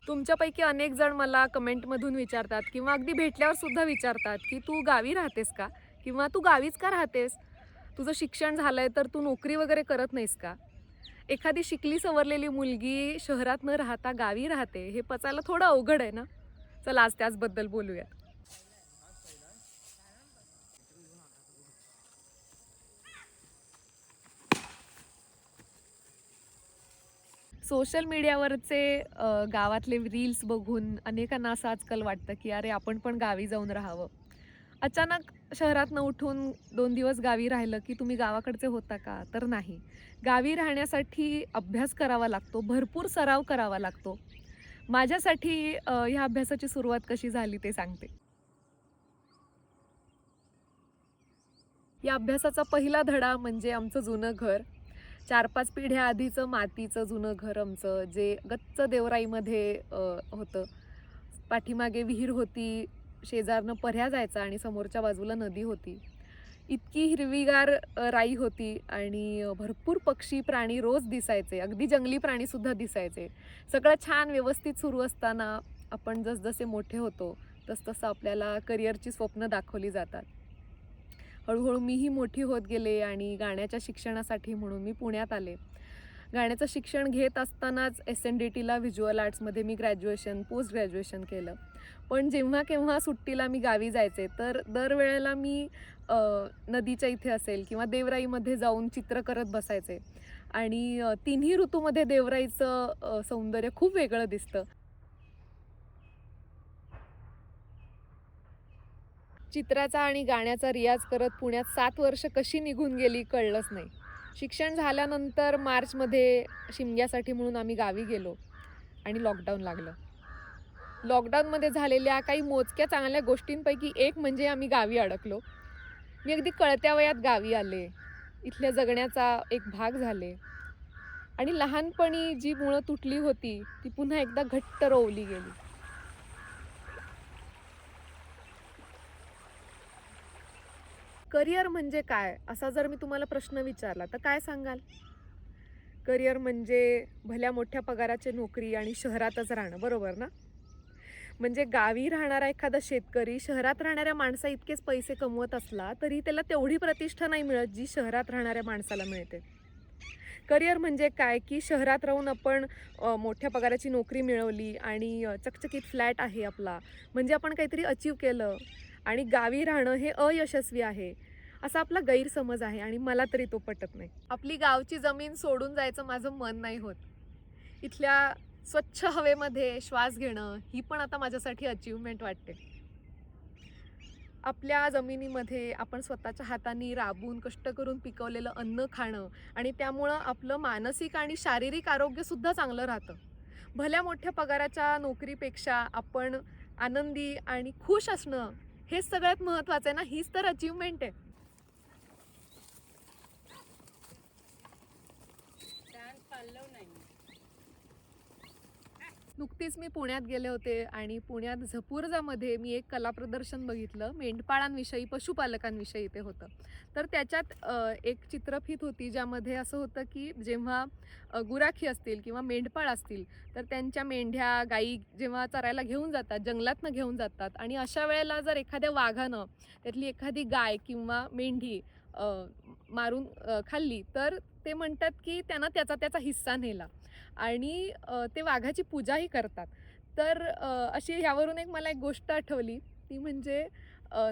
तुमच्यापैकी अनेक जण मला कमेंटमधून विचारतात किंवा अगदी भेटल्यावर सुद्धा विचारतात, की "तू गावी राहतेस का? किंवा तू गावीच का राहतेस? तुझं शिक्षण झालंय तर तू नोकरी वगैरे करत नाहीस का?" एखादी शिकली सवरलेली मुलगी शहरात न राहता गावी राहते, हे पचायला थोडं अवघड आहे ना? चला आज त्याचबद्दल बोलूया. सोशल मीडियावरचे गावातले रील्स बघून अनेकांना असं आजकाल वाटतं, की अरे आपण पण गावी जाऊन राहावं. अचानक शहरातनं उठून 2 दिवस गावी राहिलं, की तुम्ही गावाकडचे होता का? तर नाही. गावी राहण्यासाठी अभ्यास करावा लागतो, भरपूर सराव करावा लागतो. माझ्यासाठी ह्या अभ्यासाची सुरुवात कशी झाली ते सांगते. या अभ्यासाचा पहिला धडा म्हणजे आमचं जुनं घर. 4-5 पिढ्या आधीचं मातीचं जुनं घर आमचं, जे गच्च देवराईमध्ये होतं. पाठीमागे विहीर होती, शेजारनं पर्या जायचा आणि समोरच्या बाजूला नदी होती. इतकी हिरवीगार राई होती आणि भरपूर पक्षी, प्राणी रोज दिसायचे. अगदी जंगली प्राणीसुद्धा दिसायचे. सगळं छान व्यवस्थित सुरू असताना आपण जसजसे मोठे होतो, तसतसं आपल्याला करिअरची स्वप्न दाखवली जातात. हळूहळू मीही मोठी होत गेले आणि गाण्याच्या शिक्षणासाठी म्हणून मी पुण्यात आले. गाण्याचं शिक्षण घेत असतानाच एस-एन-डी-टीला व्हिज्युअल आर्ट्समध्ये मी ग्रॅज्युएशन, पोस्ट ग्रॅज्युएशन केलं. पण जेव्हा-केव्हा सुट्टीला मी गावी जायचे, तर दरवेळेला मी नदीच्या इथे असेल किंवा देवराईमध्ये जाऊन चित्र करत बसायचे आणि तिन्ही ऋतूमध्ये देवराईचं सौंदर्य खूप वेगळं दिसतं. चित्राचा आणि गाण्याचा रियाज करत पुण्यात 7 वर्ष कशी निघून गेली कळलंच नाही. शिक्षण झाल्यानंतर मार्चमध्ये शिमग्यासाठी म्हणून आम्ही गावी गेलो आणि लॉकडाऊन लागलं. लॉकडाऊनमध्ये झालेल्या काही मोजक्या चांगल्या गोष्टींपैकी एक म्हणजे आम्ही गावी अडकलो. मी अगदी कळत्या वयात गावी आले. इथल्या जगण्याचा एक भाग झाले आणि लहानपणी जी मुळं तुटली होती, ती पुन्हा एकदा घट्ट रोवली गेली. करिअर म्हणजे काय? असा जर मी तुम्हाला प्रश्न विचारला तर काय सांगाल? करिअर म्हणजे भल्या मोठ्या पगाराची नोकरी आणि शहरातच राहणं, बरोबर ना? म्हणजे गावी राहणारा एखादा शेतकरी शहरात राहणाऱ्या माणसा इतकेच पैसे कमवत असला, तरी त्याला तेवढी प्रतिष्ठा नाही मिळत, जी शहरात राहणाऱ्या माणसाला मिळते. करिअर म्हणजे काय, की शहरात राहून आपण मोठ्या पगाराची नोकरी मिळवली आणि चकचकीत फ्लॅट आहे आपला, म्हणजे आपण काहीतरी अचीव्ह केलं आणि गावी राहणं हे अयशस्वी आहे, असा आपला गैरसमज आहे आणि मला तरी तो पटत नाही. आपली गावची जमीन सोडून जायचं माझं मन नाही होत. इथल्या स्वच्छ हवेमध्ये श्वास घेणं, ही पण आता माझ्यासाठी अचीव्हमेंट वाटते. आपल्या जमिनीमध्ये आपण स्वतःच्या हातांनी राबून कष्ट करून पिकवलेलं अन्न खाणं आणि त्यामुळं आपलं मानसिक आणि शारीरिक आरोग्यसुद्धा चांगलं राहतं. भल्या मोठ्या पगाराच्या नोकरीपेक्षा आपण आनंदी आणि खुश असणं हेच सगळ्यात महत्त्वाचं आहे ना, हीच तर अचीव्हमेंट आहे. नुकतीच मी पुण्यात गेले होते आणि पुण्यात झपूर्जामध्ये मी एक कला प्रदर्शन बघितलं. मेंढपाळांविषयी, पशुपालकांविषयी ते होतं. तर त्याच्यात एक चित्रफीत होती ज्यामध्ये असं होतं, की जेव्हा गुराखी असतील किंवा मेंढपाळ असतील, तर त्यांच्या मेंढ्या, गायी जेव्हा चरायला घेऊन जातात, जंगलातनं घेऊन जातात आणि अशा वेळेला जर एखाद्या वाघानं त्यातली एखादी गाय किंवा मेंढी मारून खाल्ली, तर ते म्हणतात, की त्यानं त्याचा त्याचा हिस्सा नेला. आणि ते वाघाची पूजाही करतात. तर अशी ह्यावरून एक मला एक गोष्ट आठवली, ती म्हणजे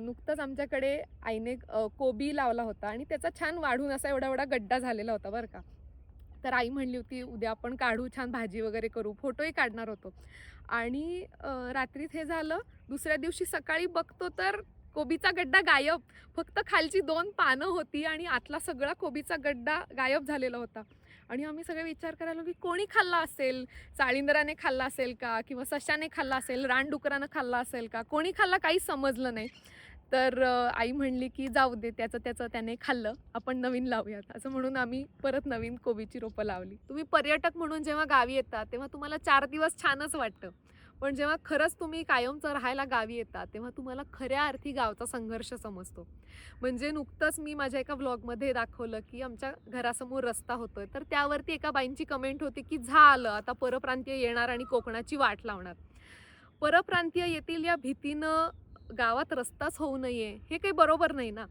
नुकतंच आमच्याकडे आईने कोबी लावला होता आणि त्याचा छान वाढून असा एवढा-एवढा गड्डा झालेला होता बरं का. तर आई म्हणली होती, "उद्या आपण काढू, छान भाजी वगैरे करू." फोटोही काढणार होतो आणि रात्रीत हे झालं. दुसऱ्या दिवशी सकाळी बघतो तर कोबीचा गड्डा गायब. फक्त खालची 2 पानं होती आणि आतला सगळा कोबीचा गड्डा गायब झालेला होता. आणि आम्ही सगळे विचार करायला लागलो, की कोणी खाल्ला असेल? चाळींदराने खाल्ला असेल का? किंवा सश्याने खाल्ला असेल? रानडुकरानं खाल्ला असेल का? कोणी खाल्ला काहीच समजलं नाही. तर आई म्हणली, की "जाऊ दे, त्याचं त्याने खाल्लं. आपण नवीन लावूयात." असं म्हणून आम्ही परत नवीन कोबीची रोपं लावली. तुम्ही पर्यटक म्हणून जेव्हा गावी येता, तेव्हा तुम्हाला 4 दिवस छानच वाटतं. पण जेव्हा खरंच तुम्ही कायमचं राहायला गावी येता, तेव्हा तुम्हाला खऱ्या अर्थी गावचा संघर्ष समजतो. म्हणजे नुकतंच मी माझ्या एका व्लॉगमध्ये दाखवलं, की आमच्या घरासमोर रस्ता होतोय, तर त्यावरती एका बाईंची कमेंट होती, की झालं आता परप्रांतीय येणार आणि कोकणाची वाट लावणार. परप्रांतीय येतील या भीतीनं गावात रस्ताच होऊ नये, हे काही बरोबर नाही ना.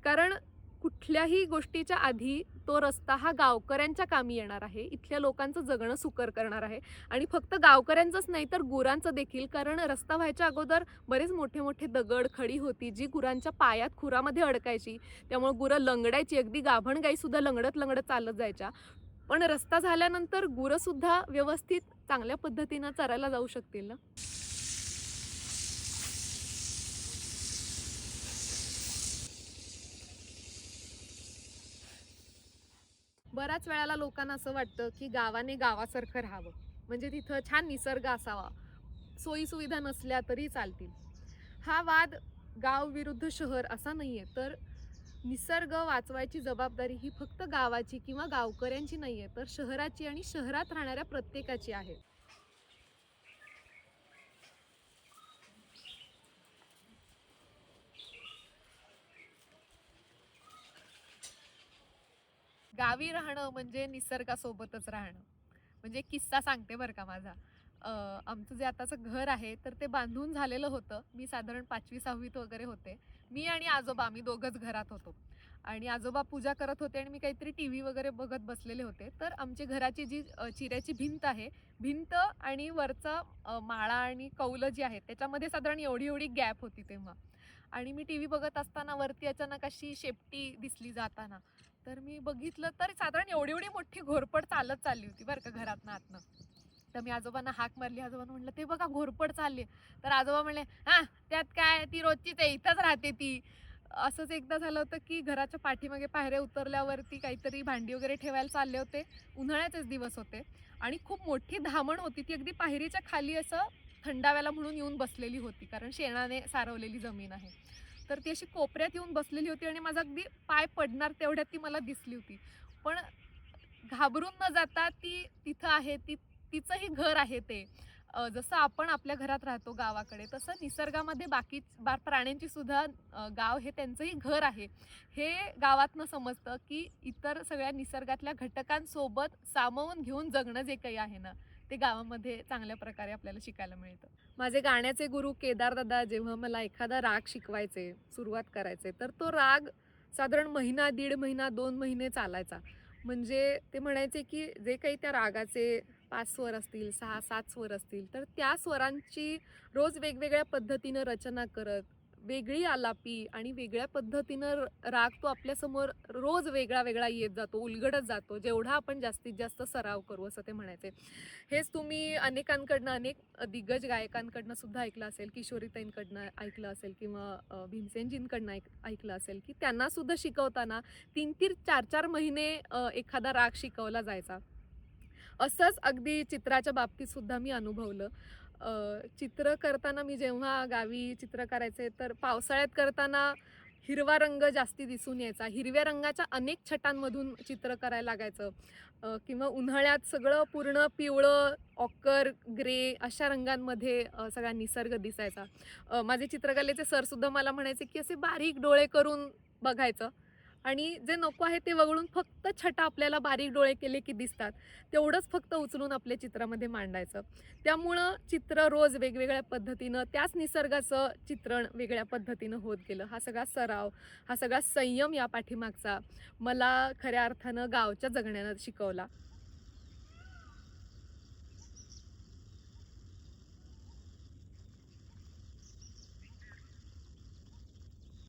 कारण कुठल्याही गोष्टीच्या आधी तो रस्ता हा गावकऱ्यांच्या कामी येणार आहे. इथल्या लोकांचं जगणं सुकर करणार आहे आणि फक्त गावकऱ्यांचंच नाही तर गुरांचं देखील. कारण रस्ता व्हायच्या अगोदर बरेच मोठे-मोठे दगड, खडी होती जी गुरांच्या पायात खुरामध्ये अडकायची. त्यामुळे गुरं लंगडायची. अगदी गाभण गाईसुद्धा लंगडत-लंगडत चालत जायच्या. पण रस्ता झाल्यानंतर गुरंसुद्धा व्यवस्थित चांगल्या पद्धतीनं चरायला जाऊ शकतील ना. बऱ्याच वेळेला लोकांना असं वाटतं, की गावाने गावासारखं राहावं. म्हणजे तिथं छान निसर्ग असावा. सोयी-सुविधा नसल्या तरी चालतील. हा वाद गाव विरुद्ध शहर असा नाहीये, तर निसर्ग वाचवायची जबाबदारी ही फक्त गावाची किंवा गावकऱ्यांची नाहीये, तर शहराची आणि शहरात राहणाऱ्या प्रत्येकाची आहे. गावी राहणं म्हणजे निसर्गासोबतच राहणं. म्हणजे एक किस्सा सांगते बरं का माझा. अ, आमचं जे आताचं घर आहे, तर ते बांधून झालेलं होतं. मी साधारण 5वी-6वीत वगैरे होते. मी आणि आजोबा आम्ही दोघंच घरात होतो. आणि आजोबा पूजा करत होते आणि मी काहीतरी टीव्ही वगैरे बघत बसलेले होते. तर आमची घराची जी चिऱ्याची भिंत आहे, भिंत आणि वरचा माळा आणि कौलं जी आहेत, त्याच्यामध्ये साधारण एवढी-एवढी गॅप होती तेव्हा. आणि मी टीव्ही बघत असताना वरती अचानक अशी शेपटी दिसली जाताना. तर मी बघितलं तर साधारण एवढी-एवढी मोठी घोरपड चालत चालली होती बरं का घरातनं आतनं. तर मी आजोबांना हाक मारली. आजोबांना म्हटलं, "ते बघा घोरपड चालली." तर आजोबा म्हणले, "हां, त्यात काय ती रोजचीच आहे, इथंच राहते ती." असंच एकदा झालं होतं, की घराच्या पाठीमागे पायऱ्या उतरल्यावरती काहीतरी भांडी वगैरे ठेवायला चालले होते. उन्हाळ्याचेच दिवस होते आणि खूप मोठी धामण होती. ती अगदी पायरीच्या खाली असं थंडाव्याला म्हणून येऊन बसलेली होती. कारण शेणाने सारवलेली जमीन आहे. तर ती अशी कोपऱ्यात येऊन बसलेली होती आणि माझा अगदी पाय पडणार तेवढ्यात ती मला दिसली होती. पण घाबरून न जाता ती तिथं आहे, तिचंही घर आहे ते. जसं आपण आपल्या घरात राहतो गावाकडे, तसं निसर्गामध्ये प्राण्यांची सुद्धा गाव हे त्यांचंही घर आहे. हे गावातनं समजतं, की इतर सगळ्या निसर्गातल्या घटकांसोबत सामावून घेऊन जगणं जे काही आहे ना, ते गावामध्ये चांगल्या प्रकारे आपल्याला शिकायला मिळतं. माझे गाण्याचे गुरु केदारदादा जेव्हा मला एखादा राग शिकवायचे, सुरुवात करायचे, तर तो राग साधारण महिना, दीड महिना, 2 महिने चालायचा. म्हणजे ते म्हणायचे, की जे काही त्या रागाचे 5 स्वर असतील, 6-7 स्वर असतील, तर त्या स्वरांची रोज वेगवेगळ्या पद्धतीनं रचना करत, वेगळी आलापी आणि वेगळ्या पद्धतीनं राग तो आपल्यासमोर रोज वेगळा-वेगळा येत जातो, उलगडत जातो. जेवढा आपण जास्तीत जास्त सराव करू, असं ते म्हणायचे. हेच तुम्ही अनेकांकडनं, अनेक दिग्गज गायकांकडनं सुद्धा ऐकलं असेल, किशोरीताईंकडनं ऐकलं असेल किंवा भीमसेनजींकडनं ऐकलं असेल, की त्यांना सुद्धा शिकवताना 3-3, 4-4 महिने एखादा राग शिकवला जायचा. असंच अगदी चित्राच्या बाबतीत सुद्धा मी अनुभवलं. चित्र करताना मी जेव्हा गावी चित्र करायचे, तर पावसाळ्यात करताना हिरवा रंग जास्ती दिसून यायचा. हिरव्या रंगाच्या अनेक छटांमधून चित्र करायला लागायचं. किंवा उन्हाळ्यात सगळं पूर्ण पिवळं, ऑकर, ग्रे अशा रंगांमध्ये सगळा निसर्ग दिसायचा. माझे चित्रकलेचे सरसुद्धा मला म्हणायचे, की असे बारीक डोळे करून बघायचं आणि जे नको आहे ते वगळून फक्त छटा आपल्याला बारीक डोळे केले की दिसतात. तेवढंच फक्त उचलून आपल्या चित्रामध्ये मांडायचं. त्यामुळं चित्र रोज वेगवेगळ्या पद्धतीनं त्याच निसर्गाचं चित्रण वेगळ्या पद्धतीनं होत गेलं. हा सगळा सराव, हा सगळा संयम या पाठीमागचा मला खऱ्या अर्थानं गावच्या जगण्यानं शिकवला.